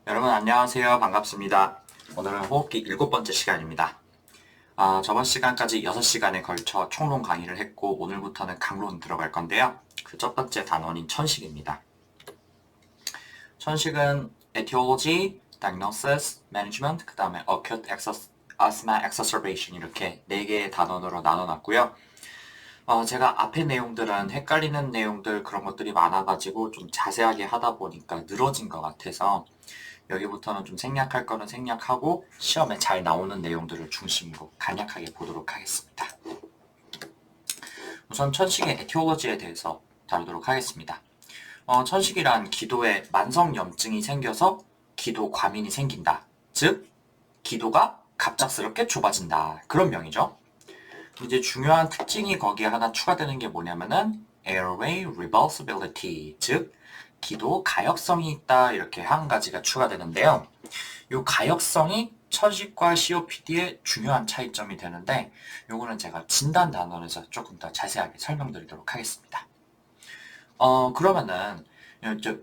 여러분 안녕하세요. 반갑습니다. 오늘은 호흡기 7번째 시간입니다. 저번 시간까지 6시간에 걸쳐 총론 강의를 했고 오늘부터는 강론 들어갈 건데요. 그 첫 번째 단원인 천식입니다. 천식은 etiology, diagnosis, management, 그 다음에 acute asthma exacerbation 이렇게 4개의 단원으로 나눠놨고요. 제가 앞에 내용들은 헷갈리는 내용들 그런 것들이 많아가지고 좀 자세하게 하다 보니까 늘어진 것 같아서 여기부터는 좀 생략할 거는 생략하고 시험에 잘 나오는 내용들을 중심으로 간략하게 보도록 하겠습니다. 우선 천식의 에티올로지에 대해서 다루도록 하겠습니다. 천식이란 기도에 만성염증이 생겨서 기도 과민이 생긴다. 즉 기도가 갑작스럽게 좁아진다. 그런 명이죠. 이제 중요한 특징이 거기에 하나 추가되는 게 뭐냐면은 airway revulsibility, 즉 기도 가역성이 있다 이렇게 한 가지가 추가되는데요. 이 가역성이 천식과 COPD의 중요한 차이점이 되는데 요거는 제가 진단 단원에서 조금 더 자세하게 설명드리도록 하겠습니다. 그러면은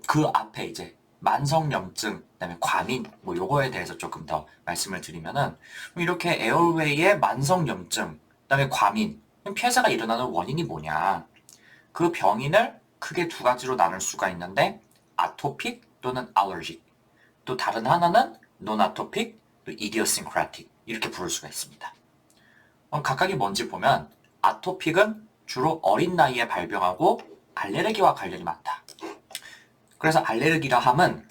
그 앞에 이제 만성염증, 그다음에 과민 뭐 요거에 대해서 조금 더 말씀을 드리면은 이렇게 에어웨이의 만성염증, 그다음에 과민, 폐쇄가 일어나는 원인이 뭐냐? 그 병인을 크게 두 가지로 나눌 수가 있는데 아토픽 또는 알러직, 또 다른 하나는 논아토픽, 또 이디오싱크라틱 이렇게 부를 수가 있습니다. 각각이 뭔지 보면 아토픽은 주로 어린 나이에 발병하고 알레르기와 관련이 많다. 그래서 알레르기라 함은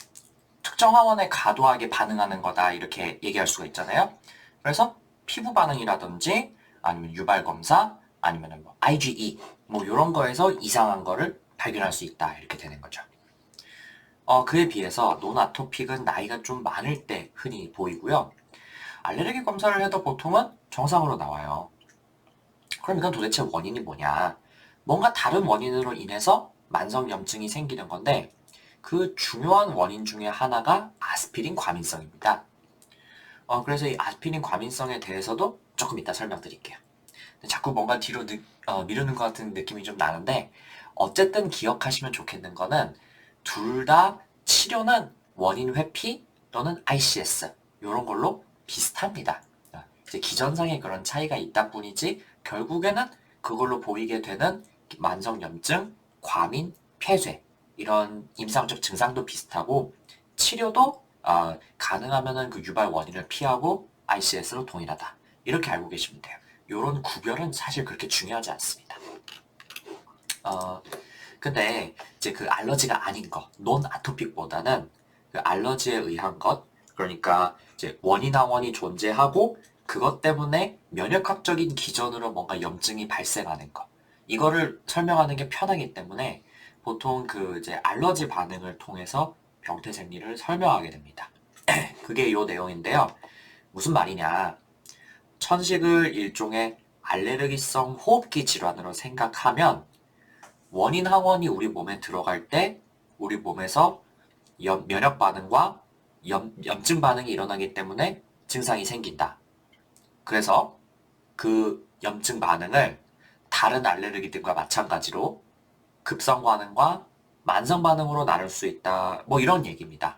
특정 하원에 과도하게 반응하는 거다 이렇게 얘기할 수가 있잖아요. 그래서 피부 반응이라든지 아니면 유발 검사 아니면 뭐 IgE 뭐 이런 거에서 이상한 거를 발견할 수 있다 이렇게 되는 거죠. 그에 비해서 논아토픽은 나이가 좀 많을 때 흔히 보이고요. 알레르기 검사를 해도 보통은 정상으로 나와요. 그럼 이건 도대체 원인이 뭐냐? 뭔가 다른 원인으로 인해서 만성염증이 생기는 건데 그 중요한 원인 중에 하나가 아스피린 과민성입니다. 그래서 이 아스피린 과민성에 대해서도 조금 이따 설명드릴게요. 자꾸 뭔가 뒤로 미루는 것 같은 느낌이 좀 나는데 어쨌든 기억하시면 좋겠는 거는 둘 다 치료는 원인 회피 또는 ICS 이런 걸로 비슷합니다. 이제 기전상의 그런 차이가 있다 뿐이지 결국에는 그걸로 보이게 되는 만성염증, 과민, 폐쇄 이런 임상적 증상도 비슷하고 치료도 가능하면은 그 유발 원인을 피하고 ICS로 동일하다. 이렇게 알고 계시면 돼요. 이런 구별은 사실 그렇게 중요하지 않습니다. 근데 이제 그 알러지가 아닌 것, 논 아토픽보다는 그 알러지에 의한 것, 그러니까 이제 원인하원이 존재하고 그것 때문에 면역학적인 기전으로 뭔가 염증이 발생하는 것. 이거를 설명하는 게 편하기 때문에 보통 그 이제 알러지 반응을 통해서 병태 생리를 설명하게 됩니다. 그게 요 내용인데요. 무슨 말이냐? 천식을 일종의 알레르기성 호흡기 질환으로 생각하면 원인 항원이 우리 몸에 들어갈 때 우리 몸에서 면역 반응과 염증 반응이 일어나기 때문에 증상이 생긴다. 그래서 그 염증 반응을 다른 알레르기들과 마찬가지로 급성 반응과 만성 반응으로 나눌 수 있다. 뭐 이런 얘기입니다.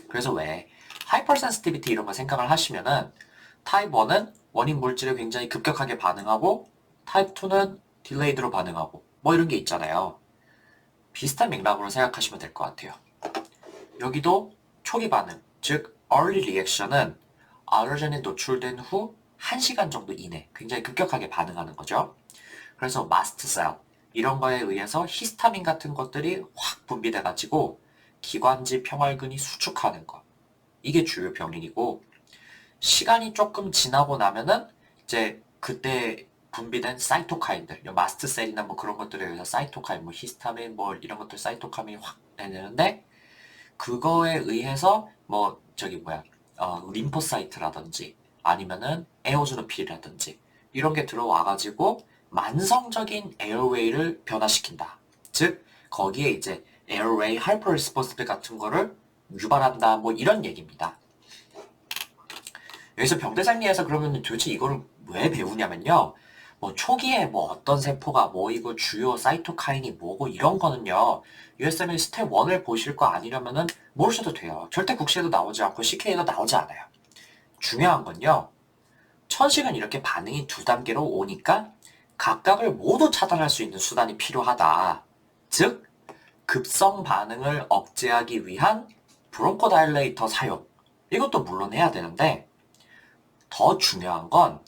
그래서 왜 하이퍼센시티비티 이런 거 생각을 하시면은 타입 1은 원인 물질에 굉장히 급격하게 반응하고 타입 2는 딜레이드로 반응하고 뭐 이런 게 있잖아요. 비슷한 맥락으로 생각하시면 될 것 같아요. 여기도 초기 반응, 즉 early reaction은 알러젠에 노출된 후 1시간 정도 이내 굉장히 급격하게 반응하는 거죠. 그래서 마스트셀 이런 거에 의해서 히스타민 같은 것들이 확 분비돼가지고 기관지 평활근이 수축하는 것. 이게 주요 병인이고 시간이 조금 지나고 나면은 이제 그때 분비된 사이토카인들, 마스트셀이나 뭐 그런 것들에 의해서 사이토카인, 뭐 히스타민, 뭐 이런 것들 사이토카인이 확 내는데 그거에 의해서 뭐 저기 뭐야 림포사이트라든지 아니면은 에오즈노필이라든지 이런 게 들어와가지고 만성적인 에어웨이를 변화시킨다. 즉 거기에 이제 에어웨이 하이퍼 리스폰스 같은 거를 유발한다. 뭐 이런 얘기입니다. 여기서 병대생리에서 그러면 도대체 이거를 왜 배우냐면요. 뭐 초기에 뭐 어떤 세포가 뭐이고 주요 사이토카인이 뭐고 이런 거는요. USMLE 스텝 1을 보실 거 아니려면은 모르셔도 돼요. 절대 국시에도 나오지 않고 CK에도 나오지 않아요. 중요한 건요. 천식은 이렇게 반응이 두 단계로 오니까 각각을 모두 차단할 수 있는 수단이 필요하다. 즉, 급성 반응을 억제하기 위한 브론코다일레이터 사용. 이것도 물론 해야 되는데 더 중요한 건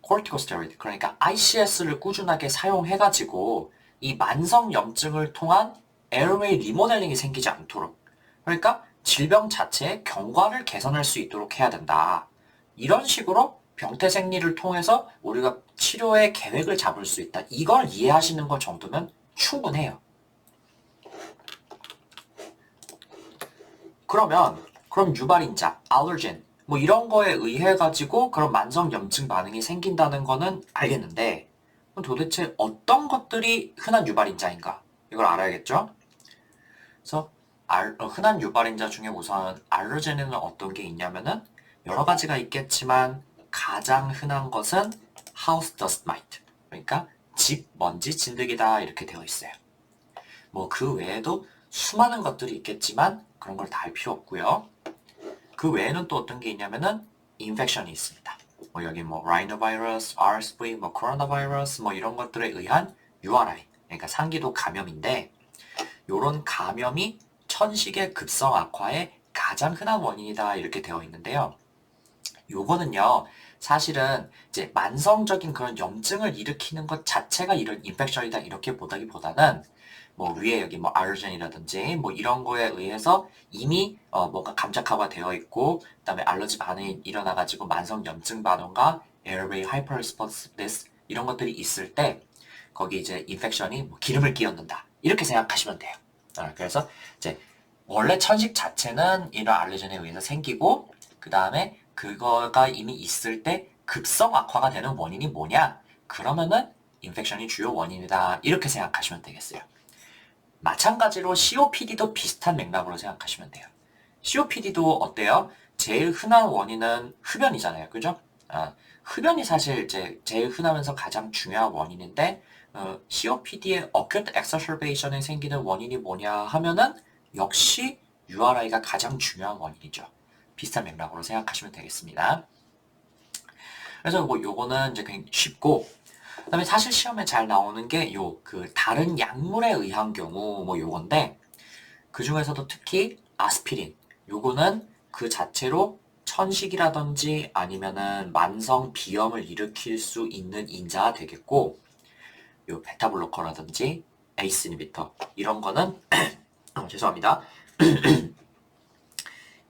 코르티코스테로이드, 그러니까 ICS를 꾸준하게 사용해가지고 이 만성 염증을 통한 에어웨이 리모델링이 생기지 않도록, 그러니까 질병 자체의 경과를 개선할 수 있도록 해야 된다. 이런 식으로 병태 생리를 통해서 우리가 치료의 계획을 잡을 수 있다. 이걸 이해하시는 것 정도면 충분해요. 그럼 유발인자, 알러젠 뭐 이런 거에 의해 가지고 그런 만성 염증 반응이 생긴다는 거는 알겠는데 그럼 도대체 어떤 것들이 흔한 유발인자인가? 이걸 알아야겠죠? 그래서 흔한 유발인자 중에 우선 알러젠에는 어떤 게 있냐면은 여러 가지가 있겠지만 가장 흔한 것은 하우스 더스트 마이트, 그러니까 집 먼지 진드기다 이렇게 되어 있어요. 뭐 그 외에도 수많은 것들이 있겠지만 그런 걸 다 할 필요 없고요. 그 외에는 또 어떤 게 있냐면은 인펙션이 있습니다. 뭐 여기 뭐 라이노바이러스, RSV, 뭐 코로나 바이러스 뭐 이런 것들에 의한 URI, 그러니까 상기도 감염인데 이런 감염이 천식의 급성 악화의 가장 흔한 원인이다 이렇게 되어 있는데요. 요거는요, 사실은 이제 만성적인 그런 염증을 일으키는 것 자체가 이런 인펙션이다 이렇게 보다기보다는 뭐 위에 여기 뭐 알러젠이라든지 뭐 이런 거에 의해서 이미 뭔가 감작화가 되어 있고 그다음에 알러지 반응이 일어나가지고 만성 염증 반응과 에어웨이 하이퍼 리스폰시브니스 이런 것들이 있을 때 거기 이제 인펙션이 뭐 기름을 끼얹는다 이렇게 생각하시면 돼요. 그래서 이제 원래 천식 자체는 이런 알러젠에 의해서 생기고 그 다음에 그거가 이미 있을 때 급성 악화가 되는 원인이 뭐냐? 그러면은 인펙션이 주요 원인이다 이렇게 생각하시면 되겠어요. 마찬가지로 COPD도 비슷한 맥락으로 생각하시면 돼요. COPD도 어때요? 제일 흔한 원인은 흡연이잖아요. 그죠? 흡연이 사실 이제 제일 흔하면서 가장 중요한 원인인데 COPD의 acute exacerbation에 생기는 원인이 뭐냐 하면은 역시 URI가 가장 중요한 원인이죠. 비슷한 맥락으로 생각하시면 되겠습니다. 그래서 뭐 요거는 이제 그냥 쉽고 그다음에 사실 시험에 잘 나오는 게 그 다른 약물에 의한 경우 뭐 요건데 그 중에서도 특히 아스피린 요거는 그 자체로 천식이라든지 아니면은 만성 비염을 일으킬 수 있는 인자가 되겠고 요 베타블로커라든지 에이스 이니비터 이런 거는 죄송합니다.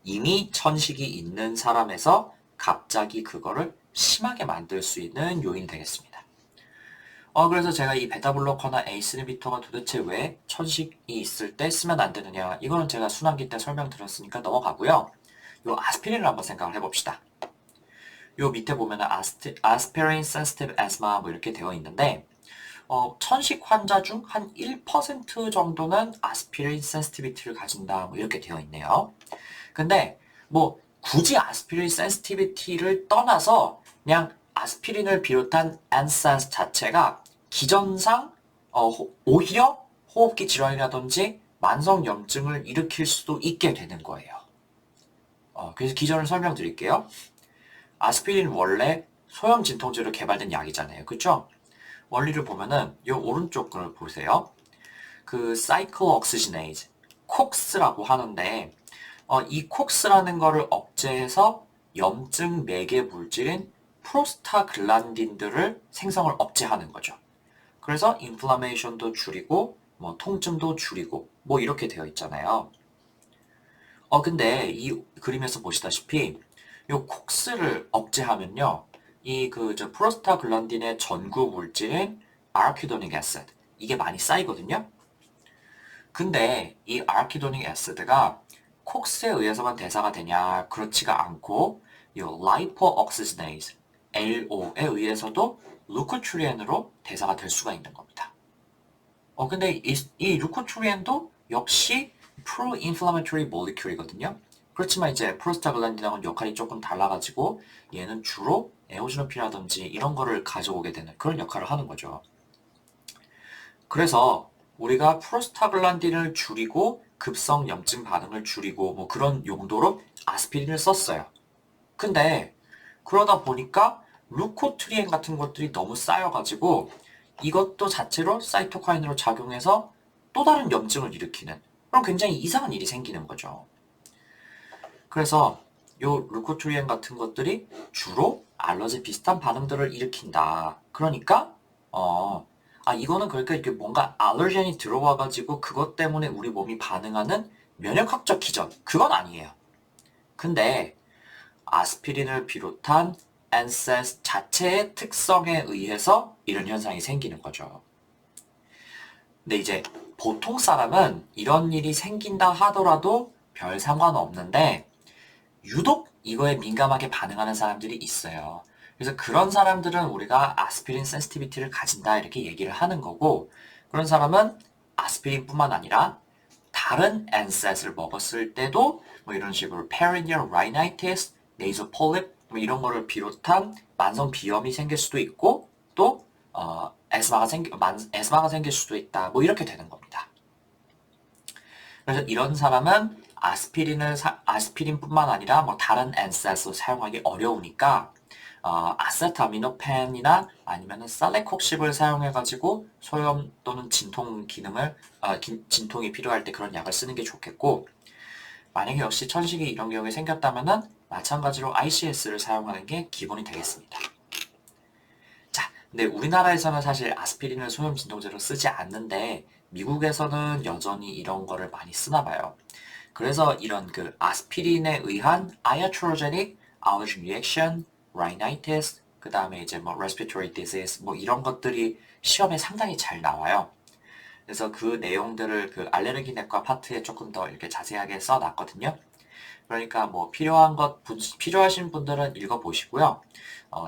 이미 천식이 있는 사람에서 갑자기 그거를 심하게 만들 수 있는 요인이 되겠습니다. 그래서 제가 이 베타블로커나 에이스 이니비터가 도대체 왜 천식이 있을 때 쓰면 안 되느냐 이거는 제가 순환기 때 설명드렸으니까 넘어가고요. 요 아스피린을 한번 생각을 해봅시다. 요 밑에 보면은 아스피린 센시티브 에스마 뭐 이렇게 되어 있는데 천식 환자 중 한 1% 정도는 아스피린 센시티비티를 가진다 뭐 이렇게 되어 있네요. 근데 뭐 굳이 아스피린 센시티비티를 떠나서 그냥 아스피린을 비롯한 엔산스 자체가 기전상 오히려 호흡기 질환이라든지 만성 염증을 일으킬 수도 있게 되는 거예요. 그래서 기전을 설명드릴게요. 아스피린 원래 소염 진통제로 개발된 약이잖아요. 그쵸? 원리를 보면은 이 오른쪽 걸 보세요. 그 사이클옥시지네이즈, 콕스라고 하는데 이 콕스라는 거를 억제해서 염증 매개 물질인 프로스타글란딘들을 생성을 억제하는 거죠. 그래서 인플라메이션도 줄이고 뭐 통증도 줄이고 뭐 이렇게 되어 있잖아요. 근데 이 그림에서 보시다시피 이 콕스를 억제하면요. 이 프로스타글란딘의 전구 물질인 아르키도닉 애시드 이게 많이 쌓이거든요. 근데 이 아르키도닉 애시드가 콕스에 의해서만 대사가 되냐? 그렇지가 않고 이 라이포옥시지네이즈 LO에 의해서도 루코트리엔으로 대사가 될 수가 있는 겁니다. 근데 이 루코트리엔도 역시 프로인플라메토리 몰리큘이거든요. 그렇지만 이제 프로스타글란딘하고는 역할이 조금 달라가지고 얘는 주로 에오지노피라든지 이런 거를 가져오게 되는 그런 역할을 하는 거죠. 그래서 우리가 프로스타글란딘을 줄이고 급성 염증 반응을 줄이고 뭐 그런 용도로 아스피린을 썼어요. 근데 그러다 보니까 루코트리엔 같은 것들이 너무 쌓여가지고 이것도 자체로 사이토카인으로 작용해서 또 다른 염증을 일으키는 그런 굉장히 이상한 일이 생기는 거죠. 그래서 요 루코트리엔 같은 것들이 주로 알러지 비슷한 반응들을 일으킨다. 그러니까 이거는 그러니까 이렇게 뭔가 알러겐이 들어와가지고 그것 때문에 우리 몸이 반응하는 면역학적 기전 그건 아니에요. 근데 아스피린을 비롯한 NSAID 자체의 특성에 의해서 이런 현상이 생기는 거죠. 근데 이제 보통 사람은 이런 일이 생긴다 하더라도 별 상관없는데 유독 이거에 민감하게 반응하는 사람들이 있어요. 그래서 그런 사람들은 우리가 아스피린 센시티비티를 가진다 이렇게 얘기를 하는 거고 그런 사람은 아스피린뿐만 아니라 다른 NSAID를 먹었을 때도 뭐 이런 식으로 perennial rhinitis, nasal polyp 뭐 이런 거를 비롯한 만성 비염이 생길 수도 있고 또 에스마가 생길 수도 있다. 뭐 이렇게 되는 겁니다. 그래서 이런 사람은 아스피린뿐만 아니라 뭐 다른 NSAID도 사용하기 어려우니까 아세타미노펜이나 아니면은 살레콕십을 사용해가지고 소염 또는 진통 기능을 진통이 필요할 때 그런 약을 쓰는 게 좋겠고 만약에 역시 천식이 이런 경우에 생겼다면은 마찬가지로 ICS를 사용하는 게 기본이 되겠습니다. 자, 근데 우리나라에서는 사실 아스피린을 소염 진통제로 쓰지 않는데 미국에서는 여전히 이런 거를 많이 쓰나 봐요. 그래서 이런 그 아스피린에 의한 iatrogenic allergic reaction, rhinitis, 그 다음에 이제 뭐 respiratory disease 뭐 이런 것들이 시험에 상당히 잘 나와요. 그래서 그 내용들을 그 알레르기내과 파트에 조금 더 이렇게 자세하게 써놨거든요. 그러니까 뭐 필요하신 분들은 읽어보시고요.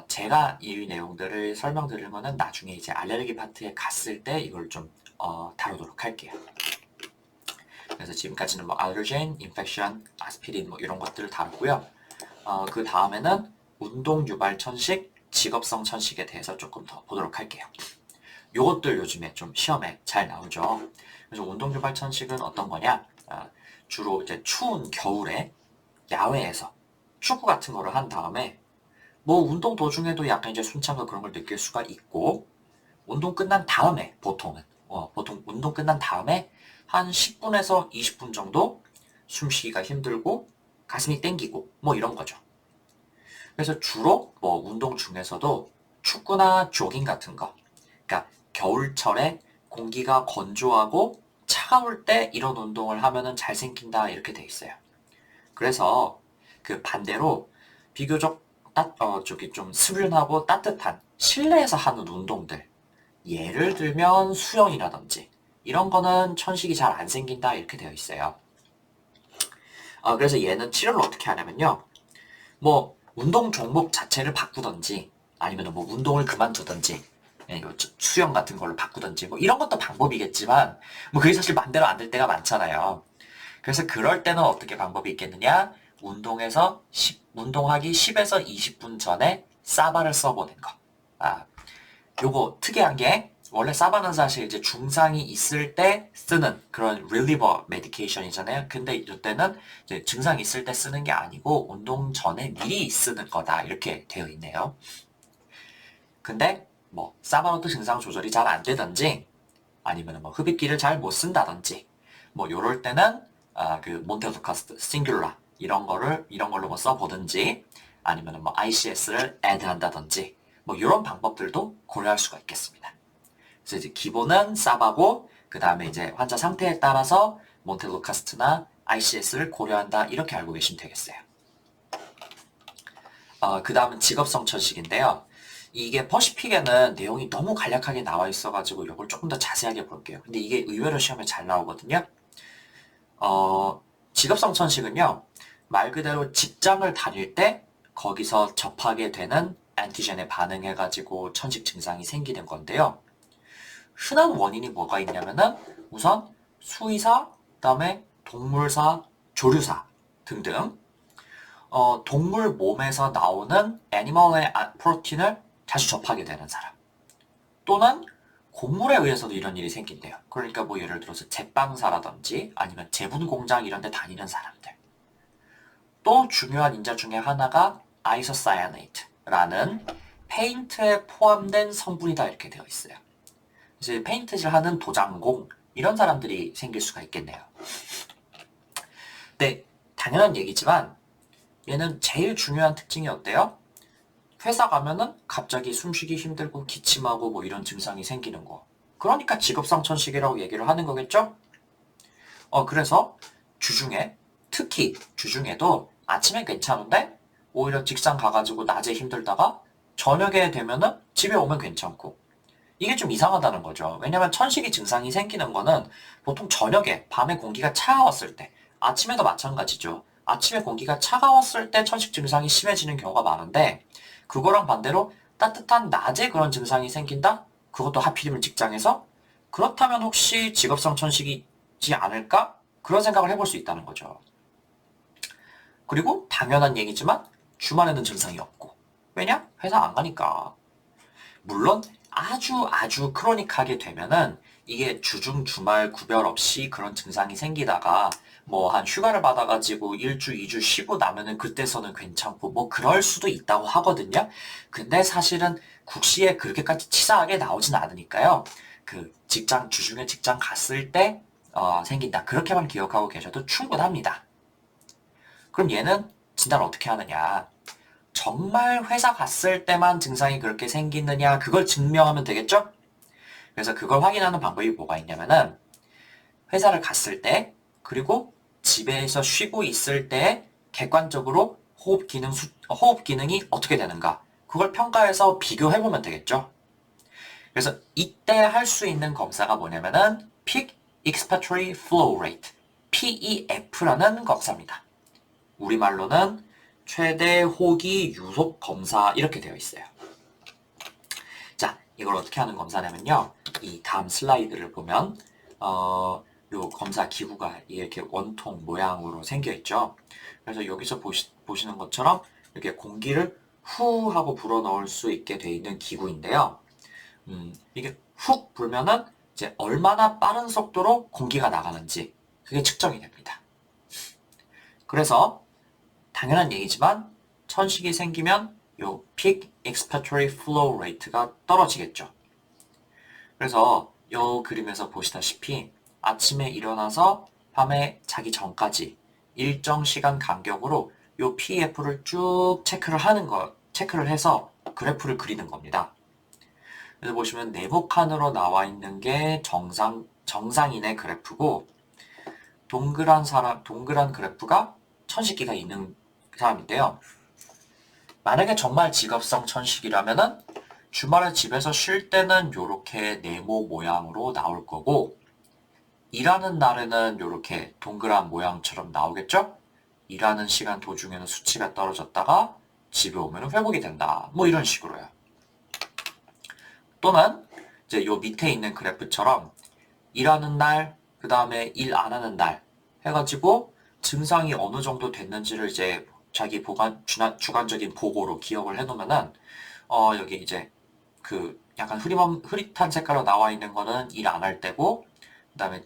제가 이 내용들을 설명드리는 거는 나중에 이제 알레르기 파트에 갔을 때 이걸 좀 다루도록 할게요. 그래서 지금까지는 뭐 알러겐, 인펙션, 아스피린 뭐 이런 것들을 다뤘고요. 그 다음에는 운동 유발 천식, 직업성 천식에 대해서 조금 더 보도록 할게요. 요것들 요즘에 좀 시험에 잘 나오죠. 그래서 운동 유발 천식은 어떤 거냐? 주로 이제 추운 겨울에 야외에서 축구 같은 거를 한 다음에 뭐 운동 도중에도 약간 이제 순창과 그런 걸 느낄 수가 있고 운동 끝난 다음에 보통 운동 끝난 다음에 한 10분에서 20분 정도 숨쉬기가 힘들고 가슴이 땡기고 뭐 이런 거죠. 그래서 주로 뭐 운동 중에서도 축구나 조깅 같은 거 그러니까 겨울철에 공기가 건조하고 차가울 때 이런 운동을 하면은 잘 생긴다 이렇게 돼 있어요. 그래서 그 반대로 비교적 좀 스륜하고 따뜻한 실내에서 하는 운동들 예를 들면 수영이라든지 이런 거는 천식이 잘 안 생긴다 이렇게 되어 있어요. 그래서 얘는 치료를 어떻게 하냐면요. 뭐 운동 종목 자체를 바꾸던지 아니면 뭐 운동을 그만두던지 수영 같은 걸로 바꾸던지 뭐 이런 것도 방법이겠지만 뭐 그게 사실 맘대로 안 될 때가 많잖아요. 그래서 그럴 때는 어떻게 방법이 있겠느냐? 운동하기 10에서 20분 전에 사바를 써보는 거. 요거 특이한 게 원래 사바는 사실 이제 증상이 있을 때 쓰는 그런 reliever medication이잖아요. 근데 이때는 이제 증상이 있을 때 쓰는 게 아니고 운동 전에 미리 쓰는 거다 이렇게 되어 있네요. 근데 뭐 사바로도 증상 조절이 잘 안 되든지 아니면 뭐 흡입기를 잘 못 쓴다든지 뭐 요럴 때는 그 몬테소카스트, 싱귤라 이런 걸로 뭐 써보든지 아니면 뭐 ICS를 애드한다든지 뭐 이런 방법들도 고려할 수가 있겠습니다. 그래서 이제 기본은 사바고 그 다음에 이제 환자 상태에 따라서 몬텔로카스트나 ICS를 고려한다 이렇게 알고 계시면 되겠어요. 그 다음은 직업성 천식인데요. 이게 퍼시픽에는 내용이 너무 간략하게 나와 있어가지고 이걸 조금 더 자세하게 볼게요. 근데 이게 의외로 시험에 잘 나오거든요. 직업성 천식은요. 말 그대로 직장을 다닐 때 거기서 접하게 되는 안티젠에 반응해가지고 천식 증상이 생기는 건데요. 흔한 원인이 뭐가 있냐면은 우선 수의사, 그다음에 동물사, 조류사 등등 동물 몸에서 나오는 애니멀의 프로틴을 자주 접하게 되는 사람 또는 곡물에 의해서도 이런 일이 생긴대요. 그러니까 뭐 예를 들어서 제빵사라든지 아니면 제분 공장 이런 데 다니는 사람들. 또 중요한 인자 중에 하나가 아이소사야네이트라는 페인트에 포함된 성분이다 이렇게 되어 있어요. 이제 페인트질 하는 도장공 이런 사람들이 생길 수가 있겠네요. 네, 당연한 얘기지만 얘는 제일 중요한 특징이 어때요? 회사 가면은 갑자기 숨쉬기 힘들고 기침하고 뭐 이런 증상이 생기는 거. 그러니까 직업상천식이라고 얘기를 하는 거겠죠? 그래서 주중에, 특히 주중에도 아침에 괜찮은데 오히려 직장 가가지고 낮에 힘들다가 저녁에 되면은 집에 오면 괜찮고 이게 좀 이상하다는 거죠. 왜냐면 천식이 증상이 생기는 거는 보통 저녁에, 밤에 공기가 차가웠을 때, 아침에도 마찬가지죠. 아침에 공기가 차가웠을 때 천식 증상이 심해지는 경우가 많은데 그거랑 반대로 따뜻한 낮에 그런 증상이 생긴다? 그것도 하필이면 직장에서? 그렇다면 혹시 직업성 천식이지 않을까? 그런 생각을 해볼 수 있다는 거죠. 그리고 당연한 얘기지만 주말에는 증상이 없고 왜냐? 회사 안 가니까. 물론 아주 크로닉하게 되면은 이게 주중 주말 구별 없이 그런 증상이 생기다가 뭐 한 휴가를 받아가지고 1주, 2주 쉬고 나면은 그때서는 괜찮고 뭐 그럴 수도 있다고 하거든요. 근데 사실은 국시에 그렇게까지 치사하게 나오진 않으니까요. 그 직장 주중에 직장 갔을 때 생긴다. 그렇게만 기억하고 계셔도 충분합니다. 그럼 얘는 진단을 어떻게 하느냐? 정말 회사 갔을 때만 증상이 그렇게 생기느냐 그걸 증명하면 되겠죠? 그래서 그걸 확인하는 방법이 뭐가 있냐면은 회사를 갔을 때 그리고 집에서 쉬고 있을 때 객관적으로 호흡 기능이 어떻게 되는가 그걸 평가해서 비교해보면 되겠죠? 그래서 이때 할 수 있는 검사가 뭐냐면은 Peak Expiratory Flow Rate PEF라는 검사입니다. 우리말로는 최대 호기 유속 검사 이렇게 되어 있어요. 자, 이걸 어떻게 하는 검사냐면요. 이 다음 슬라이드를 보면 요 검사 기구가 이렇게 원통 모양으로 생겨 있죠. 그래서 여기서 보시는 것처럼 이렇게 공기를 후 하고 불어 넣을 수 있게 되어 있는 기구인데요. 이게 훅 불면은 이제 얼마나 빠른 속도로 공기가 나가는지 그게 측정이 됩니다. 그래서 당연한 얘기지만 천식이 생기면 요 Peak Expiratory Flow Rate가 떨어지겠죠. 그래서 요 그림에서 보시다시피 아침에 일어나서 밤에 자기 전까지 일정 시간 간격으로 요 PEF를 쭉 체크를 해서 그래프를 그리는 겁니다. 그래서 보시면 네모칸으로 나와 있는 게 정상인의 그래프고 동그란 그래프가 천식기가 있는 사람인데요. 만약에 정말 직업성 천식이라면은 주말에 집에서 쉴 때는 요렇게 네모 모양으로 나올 거고 일하는 날에는 요렇게 동그란 모양처럼 나오겠죠? 일하는 시간 도중에는 수치가 떨어졌다가 집에 오면 회복이 된다. 뭐 이런 식으로요. 또는 이제 요 밑에 있는 그래프처럼 일하는 날, 그 다음에 일 안 하는 날 해가지고 증상이 어느 정도 됐는지를 이제 자기 주관적인 보고로 기억을 해놓으면은 여기 이제 그 약간 흐릿한 색깔로 나와 있는 거는 일 안 할 때고 그 다음에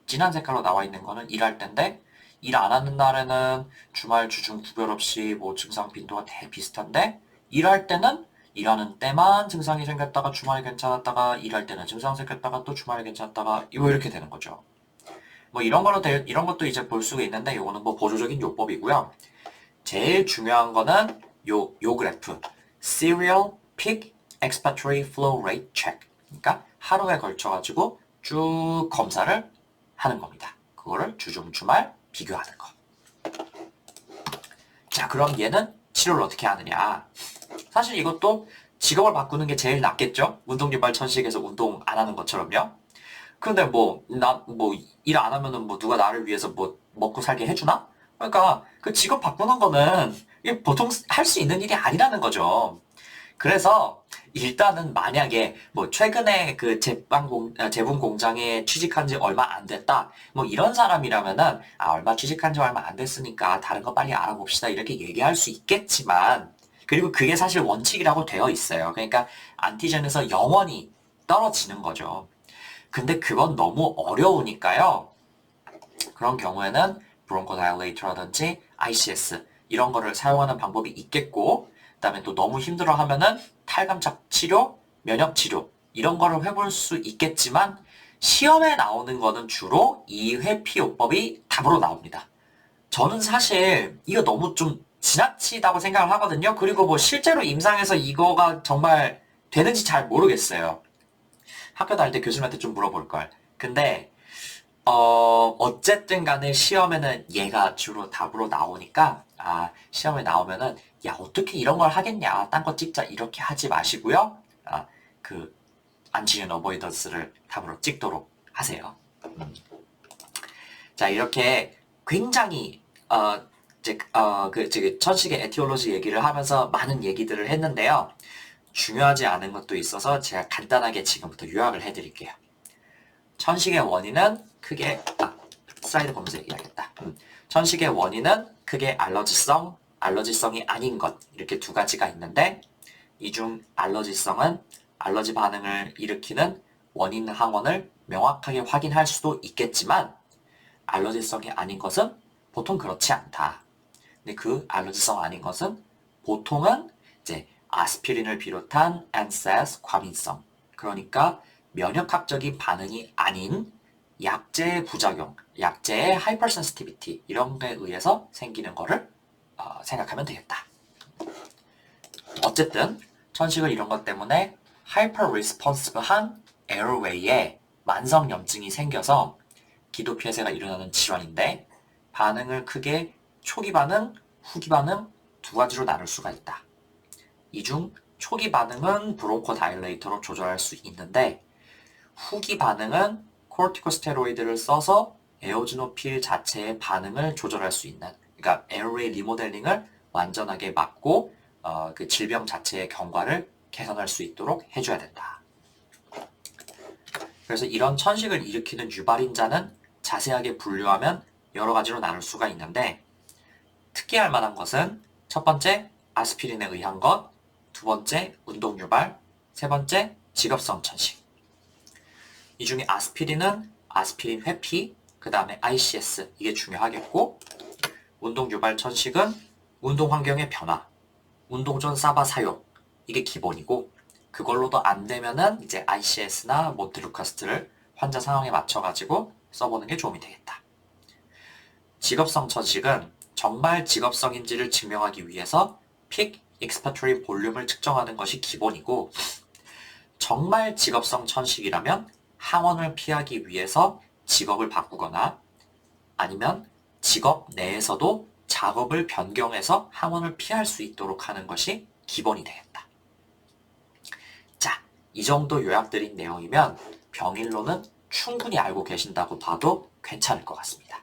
진한 색깔로 나와 있는 거는 일할 때인데 일 안 하는 날에는 주말 주중 구별 없이 뭐 증상 빈도가 대 비슷한데 일할 때는 일하는 때만 증상이 생겼다가 주말에 괜찮았다가 일할 때는 증상 생겼다가 또 주말에 괜찮았다가 이렇게 되는 거죠. 뭐 이런 것도 이제 볼 수가 있는데 이거는 뭐 보조적인 요법이고요. 제일 중요한 거는 요 그래프 Serial Peak Expiratory Flow Rate Check. 그러니까 하루에 걸쳐가지고 쭉 검사를 하는 겁니다. 그거를 주중 주말 비교하는 거. 자, 그럼 얘는 치료를 어떻게 하느냐? 사실 이것도 직업을 바꾸는 게 제일 낫겠죠? 운동유발 천식에서 운동 안 하는 것처럼요. 근데 일 안 하면은 뭐 누가 나를 위해서 뭐 먹고 살게 해주나? 그러니까 그 직업 바꾸는 거는 이게 보통 할 수 있는 일이 아니라는 거죠. 그래서 일단은 만약에 뭐 최근에 그 제분 공장에 취직한 지 얼마 안 됐다. 뭐 이런 사람이라면은 얼마 취직한 지 얼마 안 됐으니까 다른 거 빨리 알아봅시다. 이렇게 얘기할 수 있겠지만 그리고 그게 사실 원칙이라고 되어 있어요. 그러니까 안티젠에서 영원히 떨어지는 거죠. 근데 그건 너무 어려우니까요. 그런 경우에는 브론코다일레이터라든지 ICS 이런 거를 사용하는 방법이 있겠고 그다음에 또 너무 힘들어 하면은 탈감착 치료, 면역 치료 이런 거를 해볼 수 있겠지만 시험에 나오는 거는 주로 이 회피요법이 답으로 나옵니다. 저는 사실 이거 너무 좀 지나치다고 생각을 하거든요. 그리고 뭐 실제로 임상에서 이거가 정말 되는지 잘 모르겠어요. 학교 다닐 때 교수님한테 좀 물어볼 걸. 근데 어쨌든 간에 시험에는 얘가 주로 답으로 나오니까, 시험에 나오면은, 야, 어떻게 이런 걸 하겠냐. 딴 거 찍자. 이렇게 하지 마시고요. 그, 안티젠 어보이던스를 답으로 찍도록 하세요. 자, 이렇게 굉장히, 천식의 에티올로지 얘기를 하면서 많은 얘기들을 했는데요. 중요하지 않은 것도 있어서 제가 간단하게 지금부터 요약을 해드릴게요. 천식의 원인은 크게 슬라이드 보면서 얘기하겠다. 천식의 원인은 크게 알러지성이 아닌 것 이렇게 두 가지가 있는데 이 중 알러지성은 알러지 반응을 일으키는 원인 항원을 명확하게 확인할 수도 있겠지만 알러지성이 아닌 것은 보통 그렇지 않다. 근데 그 알러지성 아닌 것은 보통은 이제 아스피린을 비롯한 NSAIDs 과민성 그러니까 면역학적인 반응이 아닌 약제의 부작용, 약제의 하이퍼센시티비티 이런 거에 의해서 생기는 거를 생각하면 되겠다. 어쨌든 천식은 이런 것 때문에 하이퍼 리스폰시브한 에어웨이에 만성염증이 생겨서 기도 폐쇄가 일어나는 질환인데 반응을 크게 초기 반응, 후기 반응 두 가지로 나눌 수가 있다. 이 중 초기 반응은 브론코다일레이터로 조절할 수 있는데 후기 반응은 코르티코스테로이드를 써서 에오즈노필 자체의 반응을 조절할 수 있는 그러니까 에어웨이 리모델링을 완전하게 막고 그 질병 자체의 경과를 개선할 수 있도록 해줘야 된다. 그래서 이런 천식을 일으키는 유발인자는 자세하게 분류하면 여러 가지로 나눌 수가 있는데 특이할 만한 것은 첫 번째 아스피린에 의한 것, 두 번째 운동 유발, 세 번째 직업성 천식. 이 중에 아스피린은 아스피린 회피, 그 다음에 ICS 이게 중요하겠고 운동 유발 천식은 운동 환경의 변화, 운동 전 사바 사용 이게 기본이고 그걸로도 안 되면은 이제 ICS나 몬트루카스트를 환자 상황에 맞춰가지고 써보는 게 도움이 되겠다. 직업성 천식은 정말 직업성인지를 증명하기 위해서 픽 익스파토리 볼륨을 측정하는 것이 기본이고 정말 직업성 천식이라면 항원을 피하기 위해서 직업을 바꾸거나 아니면 직업 내에서도 작업을 변경해서 항원을 피할 수 있도록 하는 것이 기본이 되겠다. 자, 이 정도 요약드린 내용이면 병일로는 충분히 알고 계신다고 봐도 괜찮을 것 같습니다.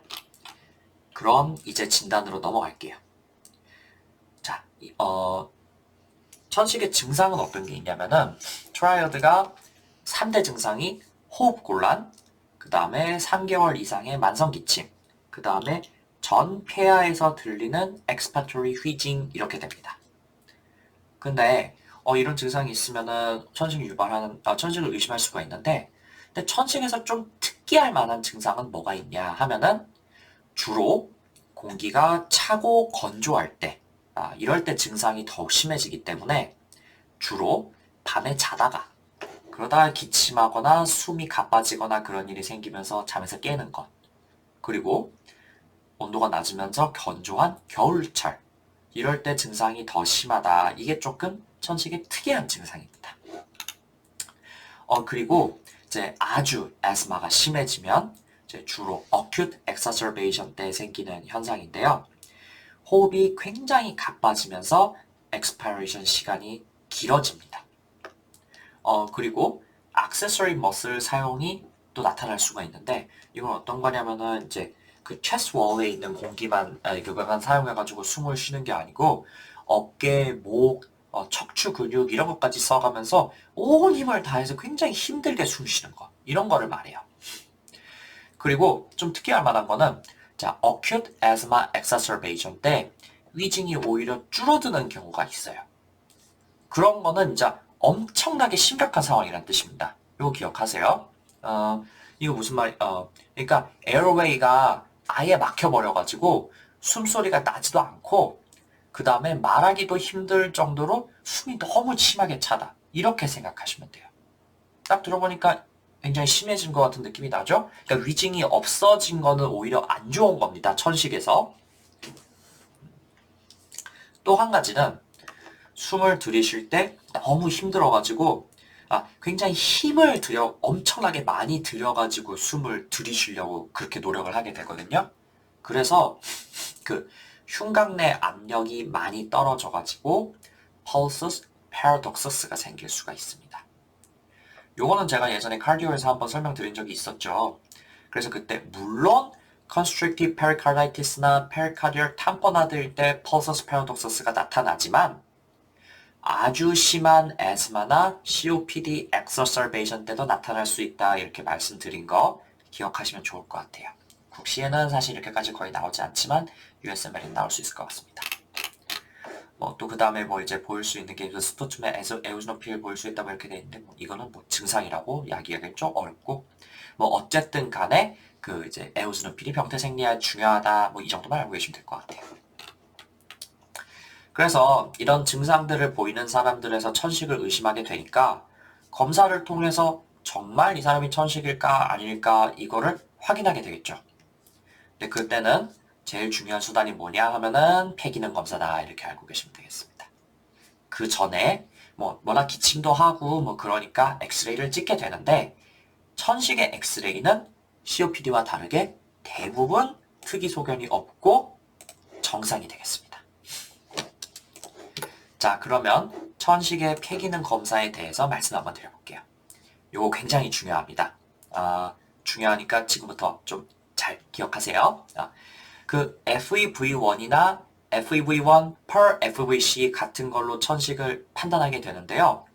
그럼 이제 진단으로 넘어갈게요. 자, 천식의 증상은 어떤 게 있냐면은 트라이어드가 3대 증상이 호흡곤란, 그 다음에 3개월 이상의 만성기침, 그 다음에 전 폐하에서 들리는 엑스파토리 휘징 이렇게 됩니다. 근데 이런 증상이 있으면은 천식을 의심할 수가 있는데 근데 천식에서 좀 특이할 만한 증상은 뭐가 있냐 하면은 주로 공기가 차고 건조할 때 이럴 때 증상이 더욱 심해지기 때문에 주로 밤에 자다가 그러다가 기침하거나 숨이 가빠지거나 그런 일이 생기면서 잠에서 깨는 것 그리고 온도가 낮으면서 건조한 겨울철 이럴 때 증상이 더 심하다. 이게 조금 천식의 특이한 증상입니다. 그리고 이제 아주 에스마가 심해지면 이제 주로 acute exacerbation 때 생기는 현상인데요. 호흡이 굉장히 가빠지면서 expiration 시간이 길어집니다. 그리고 accessory muscle 사용이 또 나타날 수가 있는데 이건 어떤 거냐면은 이제 그 chest wall에 있는 공기만 그것만 사용해가지고 숨을 쉬는 게 아니고 어깨, 목, 척추 근육 이런 것까지 써가면서 온 힘을 다해서 굉장히 힘들게 숨 쉬는 거 이런 거를 말해요. 그리고 좀 특이할 만한 거는 자, acute asthma exacerbation 때 위징이 오히려 줄어드는 경우가 있어요. 그런 거는 이제 엄청나게 심각한 상황이라는 뜻입니다. 이거 기억하세요. 이거 무슨 그러니까 에어웨이가 아예 막혀버려가지고 숨소리가 나지도 않고 그 다음에 말하기도 힘들 정도로 숨이 너무 심하게 차다. 이렇게 생각하시면 돼요. 딱 들어보니까 굉장히 심해진 것 같은 느낌이 나죠? 그러니까 위징이 없어진 거는 오히려 안 좋은 겁니다. 천식에서. 또 한 가지는 숨을 들이쉴 때 너무 힘들어가지고 굉장히 힘을 엄청나게 많이 들여가지고 숨을 들이쉬려고 그렇게 노력을 하게 되거든요. 그래서 그 흉곽 내 압력이 많이 떨어져가지고 pulsus paradoxus가 생길 수가 있습니다. 요거는 제가 예전에 카디오에서 한번 설명드린 적이 있었죠. 그래서 그때 물론 constrictive pericarditis나 pericardial tamponad일 때 pulsus paradoxus가 나타나지만 아주 심한 에스마나 COPD exacerbation 때도 나타날 수 있다 이렇게 말씀드린 거 기억하시면 좋을 것 같아요. 국시에는 사실 이렇게까지 거의 나오지 않지만 USML에는 나올 수 있을 것 같습니다. 또 그 다음에 이제 보일 수 있는 게 스포츠맨 에오즈노필 보일 수 있다고 이렇게 돼 있는데 이거는 증상이라고 이야기하기는 좀 어렵고 어쨌든 간에 그 이제 에오즈노필이 병태 생리에 중요하다 이 정도만 알고 계시면 될 것 같아요. 그래서 이런 증상들을 보이는 사람들에서 천식을 의심하게 되니까 검사를 통해서 정말 이 사람이 천식일까 아닐까 이거를 확인하게 되겠죠. 근데 그때는 제일 중요한 수단이 뭐냐 하면은 폐기능 검사다 이렇게 알고 계시면 되겠습니다. 그 전에 워낙 기침도 하고 그러니까 엑스레이를 찍게 되는데 천식의 엑스레이는 COPD와 다르게 대부분 특이 소견이 없고 정상이 되겠습니다. 자, 그러면 천식의 폐기능 검사에 대해서 말씀 한번 드려볼게요. 이거 굉장히 중요합니다. 중요하니까 지금부터 좀 잘 기억하세요. 그 FEV1이나 FEV1 per FVC 같은 걸로 천식을 판단하게 되는데요.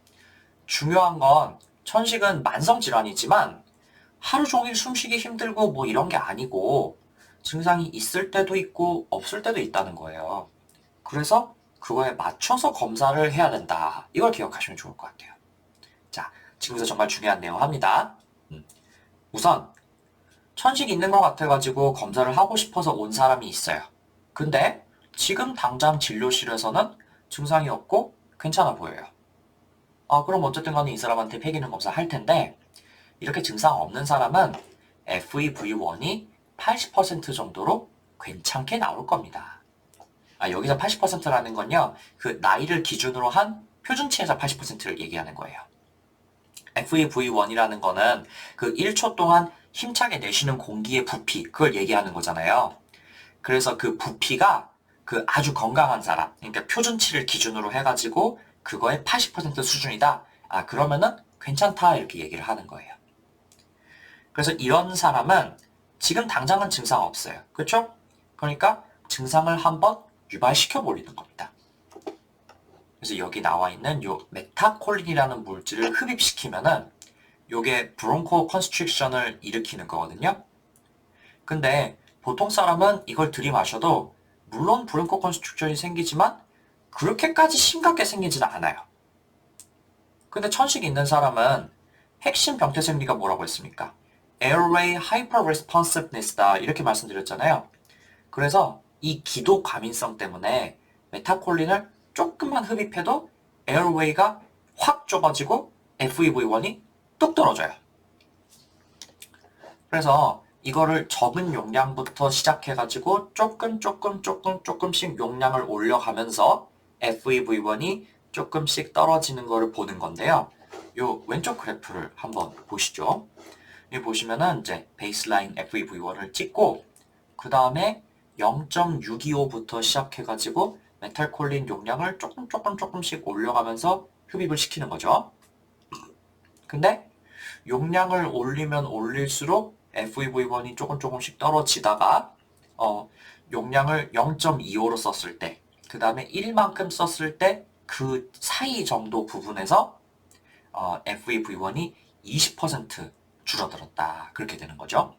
중요한 건 천식은 만성 질환이지만 하루 종일 숨쉬기 힘들고 이런 게 아니고 증상이 있을 때도 있고 없을 때도 있다는 거예요. 그래서 그거에 맞춰서 검사를 해야 된다. 이걸 기억하시면 좋을 것 같아요. 자, 지금부터 정말 중요한 내용 합니다. 우선 천식이 있는 것 같아가지고 검사를 하고 싶어서 온 사람이 있어요. 근데 지금 당장 진료실에서는 증상이 없고 괜찮아 보여요. 그럼 어쨌든 간에 이 사람한테 폐기능 검사 할 텐데 이렇게 증상 없는 사람은 FEV1이 80% 정도로 괜찮게 나올 겁니다. 여기서 80%라는 건요, 그 나이를 기준으로 한 표준치에서 80%를 얘기하는 거예요. FEV1이라는 거는 그 1초 동안 힘차게 내쉬는 공기의 부피, 그걸 얘기하는 거잖아요. 그래서 그 부피가 그 아주 건강한 사람, 그러니까 표준치를 기준으로 해가지고 그거의 80% 수준이다. 그러면은 괜찮다 이렇게 얘기를 하는 거예요. 그래서 이런 사람은 지금 당장은 증상 없어요. 그렇죠? 그러니까 증상을 한번 유발시켜 버리는 겁니다. 그래서 여기 나와 있는 요 메타콜린이라는 물질을 흡입시키면은 요게 브론코 컨스트릭션을 일으키는 거거든요. 근데 보통 사람은 이걸 들이마셔도 물론 브론코 컨스트릭션이 생기지만 그렇게까지 심각하게 생기지는 않아요. 근데 천식이 있는 사람은 핵심 병태 생리가 뭐라고 했습니까? Airway Hyperresponsiveness다 이렇게 말씀드렸잖아요. 그래서 이 기도 과민성 때문에 메타콜린을 조금만 흡입해도 에어웨이가 확 좁아지고 FEV1이 뚝 떨어져요. 그래서 이거를 적은 용량부터 시작해가지고 조금씩 용량을 올려가면서 FEV1이 조금씩 떨어지는 거를 보는 건데요. 요 왼쪽 그래프를 한번 보시죠. 여기 보시면은 이제 베이스라인 FEV1을 찍고 그 다음에 0.625부터 시작해가지고 메탈콜린 용량을 조금씩 올려가면서 흡입을 시키는 거죠. 근데 용량을 올리면 올릴수록 FEV1이 조금씩 떨어지다가 용량을 0.25로 썼을 때 그 다음에 1만큼 썼을 때 그 사이 정도 부분에서 FEV1이 20% 줄어들었다. 그렇게 되는 거죠.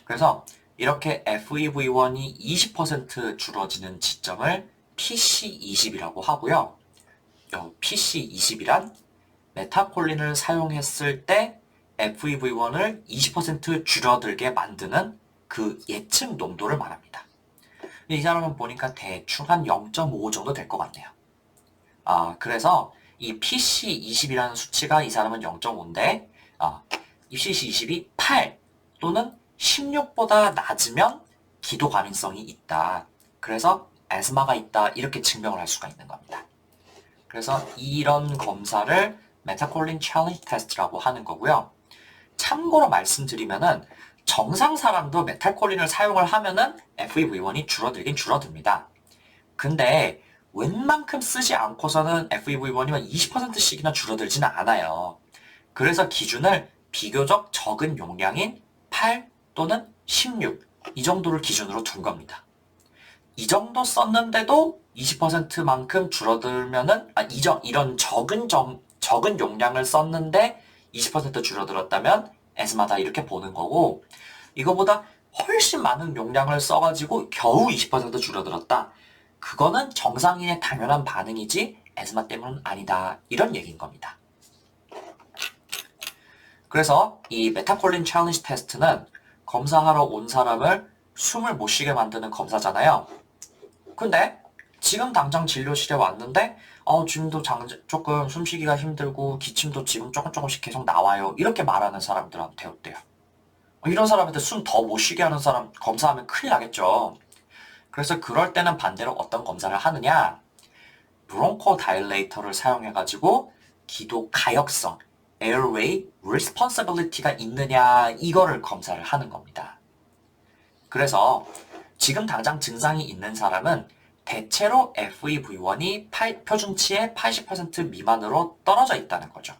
그래서 이렇게 FEV1이 20% 줄어지는 지점을 PC20이라고 하고요. PC20이란 메타콜린을 사용했을 때 FEV1을 20% 줄어들게 만드는 그 예측 농도를 말합니다. 이 사람은 보니까 대충 한 0.5 정도 될 것 같네요. 그래서 이 PC20이라는 수치가 이 사람은 0.5인데 이 PC20이 8 또는 16보다 낮으면 기도 가능성이 있다. 그래서 에스마가 있다. 이렇게 증명을 할 수가 있는 겁니다. 그래서 이런 검사를 메타콜린 챌린지 테스트라고 하는 거고요. 참고로 말씀드리면은 정상 사람도 메탈콜린을 사용을 하면은 FEV1이 줄어들긴 줄어듭니다. 근데 웬만큼 쓰지 않고서는 FEV1이 20%씩이나 줄어들지는 않아요. 그래서 기준을 비교적 적은 용량인 8 또는 16 이 정도를 기준으로 둔 겁니다. 이 정도 썼는데도 20%만큼 줄어들면은 이런 적은 용량을 썼는데 20% 줄어들었다면 에스마다 이렇게 보는 거고, 이거보다 훨씬 많은 용량을 써가지고 겨우 20% 줄어들었다. 그거는 정상인의 당연한 반응이지 에스마 때문은 아니다. 이런 얘기인 겁니다. 그래서 이 메타콜린 챌린지 테스트는 검사하러 온 사람을 숨을 못 쉬게 만드는 검사잖아요. 근데 지금 당장 진료실에 왔는데 지금도 조금 숨쉬기가 힘들고 기침도 지금 조금씩 계속 나와요. 이렇게 말하는 사람들한테 어때요? 이런 사람한테 숨 더 못 쉬게 하는 사람 검사하면 큰일 나겠죠. 그래서 그럴 때는 반대로 어떤 검사를 하느냐? 브론코 다일레이터를 사용해가지고 기도 가역성, airway responsibility가 있느냐 이거를 검사를 하는 겁니다. 그래서 지금 당장 증상이 있는 사람은 대체로 FEV1이 표준치의 80% 미만으로 떨어져 있다는 거죠.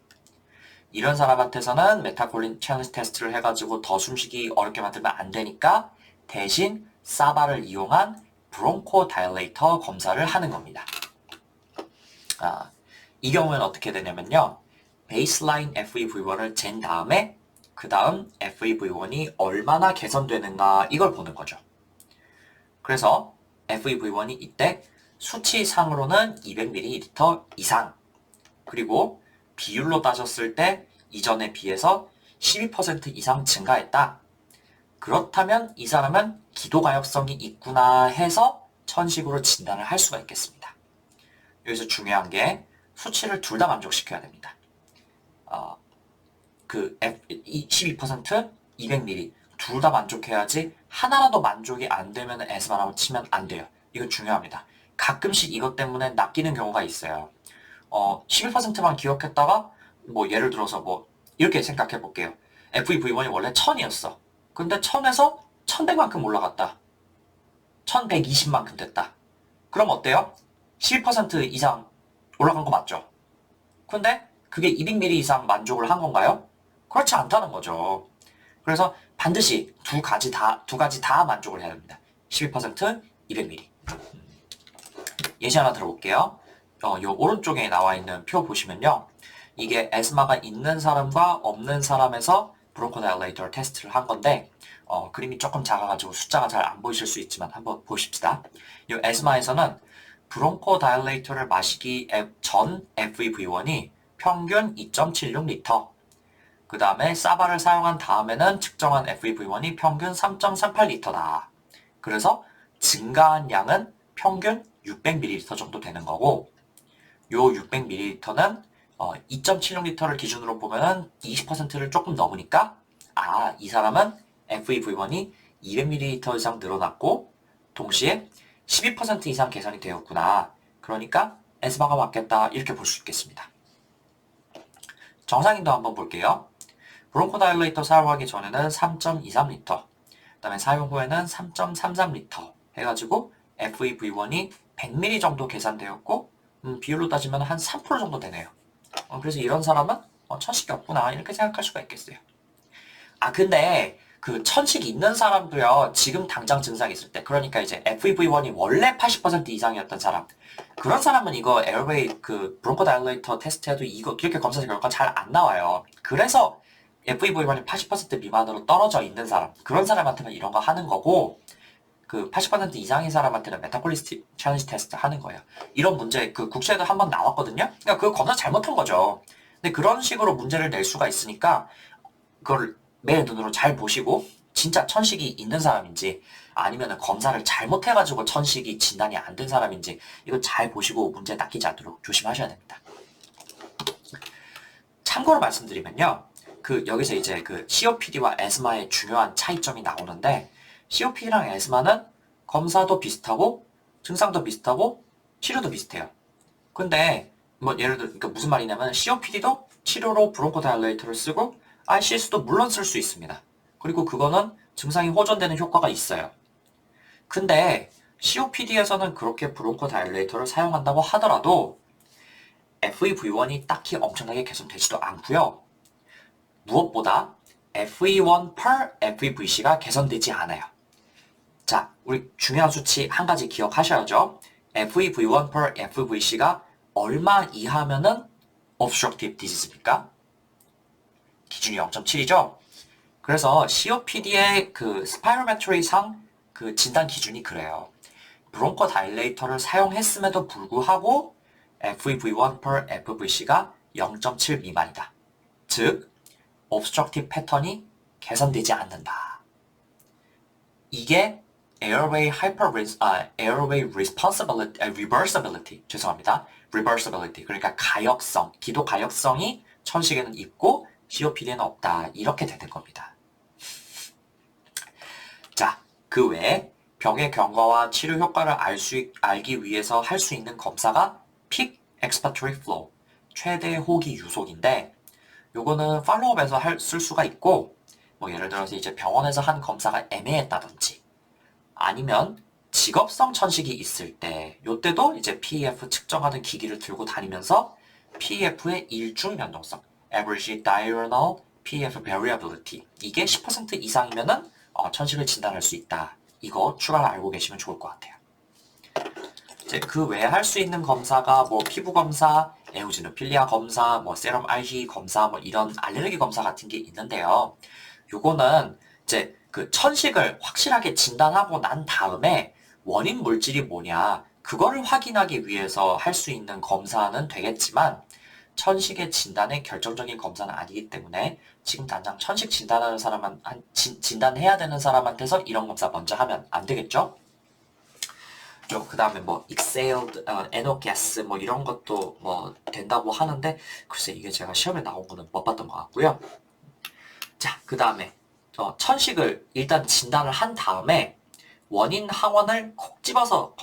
이런 사람한테서는 메타콜린 챌린지 테스트를 해가지고 더 숨쉬기 어렵게 만들면 안 되니까 대신 사바를 이용한 브론코 다일레이터 검사를 하는 겁니다. 이 경우에는 어떻게 되냐면요. 베이스라인 FEV1을 잰 다음에 그 다음 FEV1이 얼마나 개선되는가 이걸 보는 거죠. 그래서 FEV1이 이때 수치상으로는 200ml 이상, 그리고 비율로 따졌을 때 이전에 비해서 12% 이상 증가했다. 그렇다면 이 사람은 기도가역성이 있구나 해서 천식으로 진단을 할 수가 있겠습니다. 여기서 중요한 게 수치를 둘 다 만족시켜야 됩니다. 12%, 200ml 둘 다 만족해야지 하나라도 만족이 안 되면 에스마라고 치면 안 돼요. 이거 중요합니다. 가끔씩 이것 때문에 낚이는 경우가 있어요. 11%만 기억했다가 예를 들어서 이렇게 생각해 볼게요. FEV1이 원래 1000이었어. 근데 1000에서 1100만큼 올라갔다. 1120만큼 됐다. 그럼 어때요? 11% 이상 올라간 거 맞죠? 근데 그게 200ml 이상 만족을 한 건가요? 그렇지 않다는 거죠. 그래서 반드시 두 가지 다 만족을 해야 됩니다. 12%, 200ml. 예시 하나 들어볼게요. 요 오른쪽에 나와 있는 표 보시면요. 이게 에스마가 있는 사람과 없는 사람에서 브론코다일레이터 테스트를 한 건데 그림이 조금 작아가지고 숫자가 잘 안 보이실 수 있지만 한번 보십시다. 이 에스마에서는 브론코다일레이터를 마시기 전 FEV1이 평균 2.76리터, 그 다음에 사바를 사용한 다음에는 측정한 FEV1이 평균 3.38리터다. 그래서 증가한 양은 평균 600ml 정도 되는 거고, 요 600ml는 2.76리터를 기준으로 보면은 20%를 조금 넘으니까 이 사람은 FEV1이 200ml 이상 늘어났고 동시에 12% 이상 개선이 되었구나. 그러니까 에스마가 맞겠다. 이렇게 볼 수 있겠습니다. 정상인도 한번 볼게요. 브론코다일레이터 사용하기 전에는 3.23리터, 그 다음에 사용 후에는 3.33리터 해가지고 FEV1이 100ml 정도 계산되었고 비율로 따지면 한 3% 정도 되네요. 그래서 이런 사람은 천식이 없구나 이렇게 생각할 수가 있겠어요. 근데 그 천식이 있는 사람도요, 지금 당장 증상이 있을 때, 그러니까 이제 FEV1이 원래 80% 이상이었던 사람, 그런 사람은 이거 에어웨이 그 브론코 다일레이터 테스트해도 이거 이렇게 검사 결과 잘 안 나와요. 그래서 FEV1이 80% 미만으로 떨어져 있는 사람, 그런 사람한테는 이런 거 하는 거고, 그 80% 이상인 사람한테는 메타콜리스틱 챌린지 테스트 하는 거예요. 이런 문제 그 국시에도 한번 나왔거든요. 그러니까 그 검사 잘못한 거죠. 근데 그런 식으로 문제를 낼 수가 있으니까 그걸 매 눈으로 잘 보시고 진짜 천식이 있는 사람인지 아니면 검사를 잘못해가지고 천식이 진단이 안 된 사람인지 이거 잘 보시고 문제 낚이지 않도록 조심하셔야 됩니다. 참고로 말씀드리면요. 그 여기서 이제 그 COPD와 에스마의 중요한 차이점이 나오는데 COPD랑 에스마는 검사도 비슷하고 증상도 비슷하고 치료도 비슷해요. 근데 뭐 예를 들어 그러니까 무슨 말이냐면 COPD도 치료로 브론코다일레이터를 쓰고 ICS도 물론 쓸 수 있습니다. 그리고 그거는 증상이 호전되는 효과가 있어요. 근데 COPD에서는 그렇게 브론코다일레이터를 사용한다고 하더라도 FEV1이 딱히 엄청나게 개선되지도 않고요. 무엇보다 FE1 per FEVC가 개선되지 않아요. 자, 우리 중요한 수치 한 가지 기억하셔야죠. FEV1 per FEVC가 얼마 이하면은 obstructive disease입니까? 기준이 0.7이죠? 그래서 COPD의 그 스파이로메트리상 그 진단 기준이 그래요. 브론코 다일레이터를 사용했음에도 불구하고 FEV1 per FEVC가 0.7 미만이다. 즉, obstructive 패턴이 개선되지 않는다. 이게 airway reversibility, 죄송합니다. reversibility, 그러니까 가역성, 기도 가역성이 천식에는 있고 COPD에는 없다. 이렇게 되는 겁니다. 자, 그 외에 병의 경과와 치료 효과를 알기 위해서 할 수 있는 검사가 peak expiratory flow, 최대 호기 유속인데 요거는 팔로우업에서 쓸 수가 있고 뭐 예를 들어서 이제 병원에서 한 검사가 애매했다든지 아니면 직업성 천식이 있을 때 요때도 이제 PEF 측정하는 기기를 들고 다니면서 PEF의 일중 변동성 average diurnal PEF variability 이게 10% 이상이면은 천식을 진단할 수 있다. 이거 추가로 알고 계시면 좋을 것 같아요. 이제 그 외에 할 수 있는 검사가 뭐 피부 검사, 에오지노필리아 검사, 뭐 세럼 RG 검사, 뭐 이런 알레르기 검사 같은 게 있는데요. 요거는 이제 그 천식을 확실하게 진단하고 난 다음에 원인 물질이 뭐냐 그거를 확인하기 위해서 할 수 있는 검사는 되겠지만 천식의 진단에 결정적인 검사는 아니기 때문에 지금 당장 천식 진단하는 진단해야 되는 사람한테서 이런 검사 먼저 하면 안 되겠죠? 그 다음에 뭐 exhaled NO gas 뭐 이런 것도 뭐 된다고 하는데 글쎄 이게 제가 시험에 나온 거는 못 봤던 것 같고요. 자, 그 다음에 천식을 일단 진단을 한 다음에 원인 항원을 콕 집어서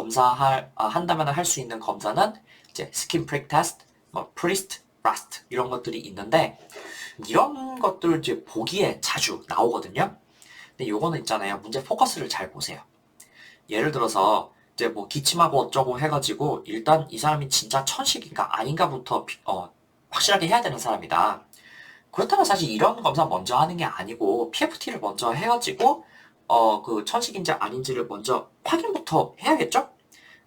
한다면 할 수 있는 검사는 이제 스킨 프릭 테스트, 뭐 프리스트, 라스트 이런 것들이 있는데 이런 것들 이제 보기에 자주 나오거든요. 근데 요거는 있잖아요. 문제 포커스를 잘 보세요. 예를 들어서 이제 뭐 기침하고 어쩌고 해가지고 일단 이 사람이 진짜 천식인가 아닌가부터 확실하게 해야 되는 사람이다. 그렇다면 사실 이런 검사 먼저 하는 게 아니고 PFT를 먼저 해가지고 그 천식인지 아닌지를 먼저 확인부터 해야겠죠?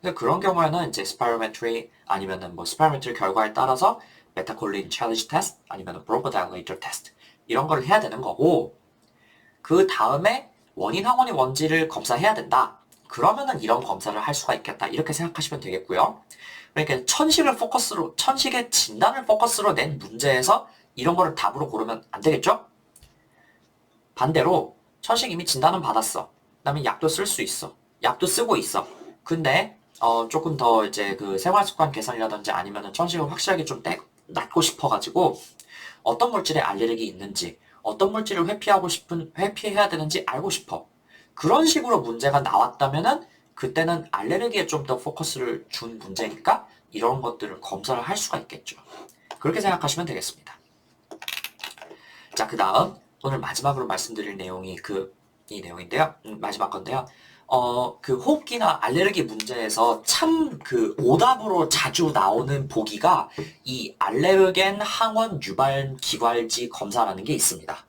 그래서 그런 경우에는 이제 스파이로메트리 아니면은 뭐 스파이로메트리 결과에 따라서 메타콜린 챌린지 테스트 아니면은 브론코다일레이터 테스트 이런 걸 해야 되는 거고 그 다음에 원인 항원이 뭔지를 검사해야 된다. 그러면은 이런 검사를 할 수가 있겠다. 이렇게 생각하시면 되겠고요. 그러니까 천식의 진단을 포커스로 낸 문제에서 이런 거를 답으로 고르면 안 되겠죠? 반대로 천식 이미 진단은 받았어. 그다음에 약도 쓸 수 있어. 약도 쓰고 있어. 근데 조금 더 이제 그 생활습관 개선이라든지 아니면은 천식을 확실하게 좀 낫고 싶어가지고 어떤 물질에 알레르기 있는지 어떤 물질을 회피해야 되는지 알고 싶어. 그런 식으로 문제가 나왔다면은 그때는 알레르기에 좀 더 포커스를 준 문제니까 이런 것들을 검사를 할 수가 있겠죠. 그렇게 생각하시면 되겠습니다. 자, 그 다음 오늘 마지막으로 말씀드릴 내용이 이 내용인데요. 마지막 건데요. 그 호흡기나 알레르기 문제에서 참 그 오답으로 자주 나오는 보기가 이 알레르겐 항원 유발 기관지 검사라는 게 있습니다.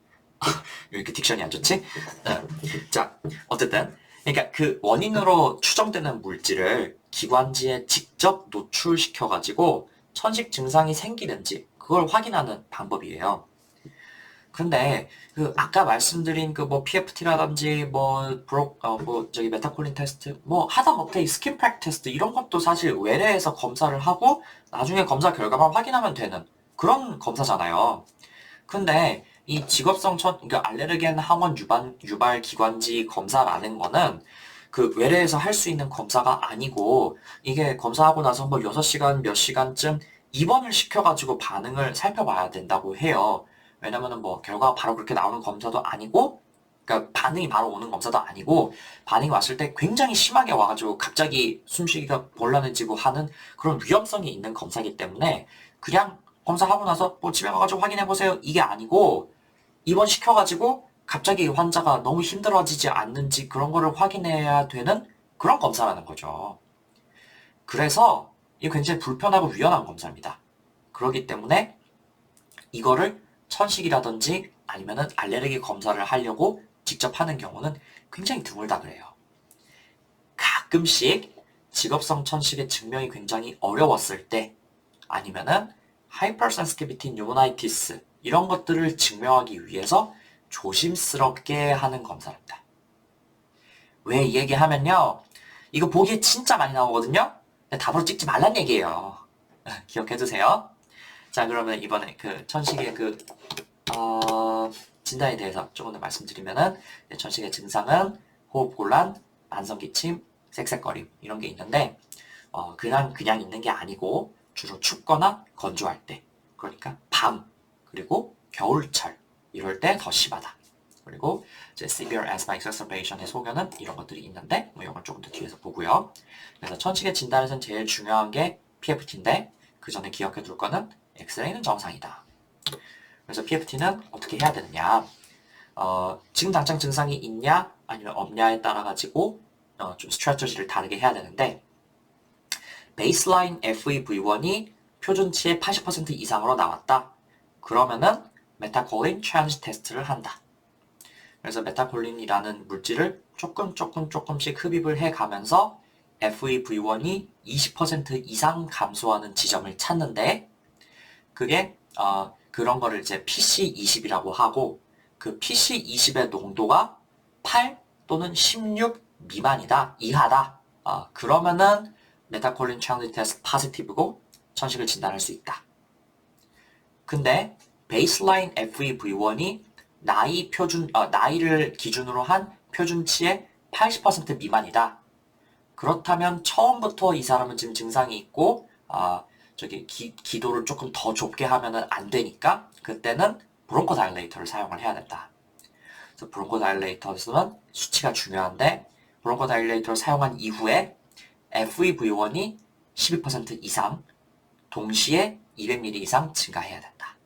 왜 이렇게 딕션이 안 좋지? 자, 어쨌든 그러니까 그 원인으로 추정되는 물질을 기관지에 직접 노출시켜가지고 천식 증상이 생기는지 그걸 확인하는 방법이에요. 근데 그 아까 말씀드린 그 뭐 PFT라든지 뭐 저기 메타콜린 테스트 뭐 하다못해 스킨프랙 테스트 이런 것도 사실 외래에서 검사를 하고 나중에 검사 결과만 확인하면 되는 그런 검사잖아요. 근데 이 그러니까 알레르겐 항원 유발 기관지 검사라는 거는 그 외래에서 할 수 있는 검사가 아니고 이게 검사하고 나서 뭐 6시간 몇 시간쯤 입원을 시켜가지고 반응을 살펴봐야 된다고 해요. 왜냐면은 뭐 결과가 바로 그렇게 나오는 검사도 아니고 그러니까 반응이 바로 오는 검사도 아니고 반응이 왔을 때 굉장히 심하게 와가지고 갑자기 숨쉬기가 곤란해지고 하는 그런 위험성이 있는 검사이기 때문에 그냥 검사하고 나서 뭐 집에 가가지고 확인해보세요 이게 아니고 입원시켜가지고 갑자기 환자가 너무 힘들어지지 않는지 그런 거를 확인해야 되는 그런 검사라는 거죠. 그래서 이게 굉장히 불편하고 위험한 검사입니다. 그렇기 때문에 이거를 천식이라든지 아니면은 알레르기 검사를 하려고 직접 하는 경우는 굉장히 드물다 그래요. 가끔씩 직업성 천식의 증명이 굉장히 어려웠을 때 아니면은 하이퍼센시티비티 뉴모나이티스 이런 것들을 증명하기 위해서 조심스럽게 하는 검사입니다. 왜 이 얘기하면요. 이거 보기에 진짜 많이 나오거든요. 근데 답으로 찍지 말란 얘기예요. 기억해두세요. 자, 그러면 이번에 그 천식의 진단에 대해서 조금 더 말씀드리면은 천식의 증상은 호흡곤란, 만성기침, 쌕쌕거림 이런 게 있는데 그냥 있는 게 아니고 주로 춥거나 건조할 때 그러니까 밤 그리고 겨울철 이럴 때 더 심하다. 그리고 이제 severe asthma exacerbation의 소견은 이런 것들이 있는데 뭐 이걸 조금 더 뒤에서 보고요. 그래서 천식의 진단에서는 제일 중요한 게 PFT인데 그 전에 기억해 둘 거는 엑스레이는 정상이다. 그래서 PFT는 어떻게 해야 되느냐? 지금 당장 증상이 있냐 아니면 없냐에 따라 가지고 좀 스트래티지를 다르게 해야 되는데 베이스라인 FEV1이 표준치의 80% 이상으로 나왔다. 그러면은 메타콜린 트랜지 테스트를 한다. 그래서 메타콜린이라는 물질을 조금씩 흡입을 해가면서 FEV1이 20% 이상 감소하는 지점을 찾는데 그게 그런 거를 이제 PC20이라고 하고 그 PC20의 농도가 8 또는 16 미만이다, 이하다. 그러면은 메타콜린 트랜지 테스트 포지티브고 천식을 진단할 수 있다. 근데 베이스라인 FEV1이 나이를 기준으로 한 표준치의 80% 미만이다. 그렇다면 처음부터 이 사람은 지금 증상이 있고 기도를 조금 더 좁게 하면은 안 되니까 그때는 브론코다일레이터를 사용을 해야 된다. 그래서 브론코다일레이터는 수치가 중요한데 브론코다일레이터를 사용한 이후에 FEV1이 12% 이상 동시에 200ml 이상 증가해야 된다.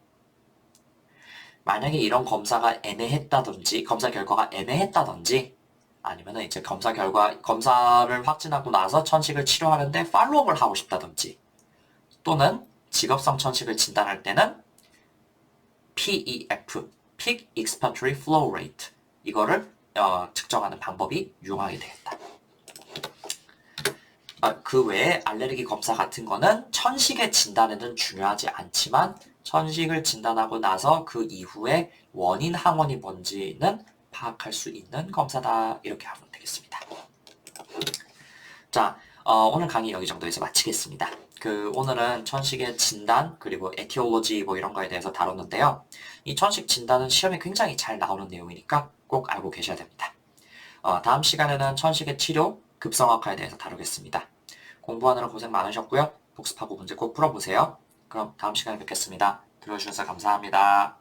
만약에 이런 검사 결과가 애매했다든지 아니면은 이제 검사를 확진하고 나서 천식을 치료하는데 팔로우업을 하고 싶다든지 또는 직업성 천식을 진단할 때는 PEF, Peak Expiratory Flow Rate 이거를 측정하는 방법이 유용하게 되겠다. 그 외에 알레르기 검사 같은 거는 천식의 진단에는 중요하지 않지만 천식을 진단하고 나서 그 이후에 원인 항원이 뭔지는 파악할 수 있는 검사다. 이렇게 하면 되겠습니다. 자, 오늘 강의 여기 정도에서 마치겠습니다. 오늘은 천식의 진단 그리고 에티올로지 뭐 이런 거에 대해서 다뤘는데요. 이 천식 진단은 시험에 굉장히 잘 나오는 내용이니까 꼭 알고 계셔야 됩니다. 다음 시간에는 천식의 치료, 급성악화에 대해서 다루겠습니다. 공부하느라 고생 많으셨고요. 복습하고 문제 꼭 풀어보세요. 그럼 다음 시간에 뵙겠습니다. 들어주셔서 감사합니다.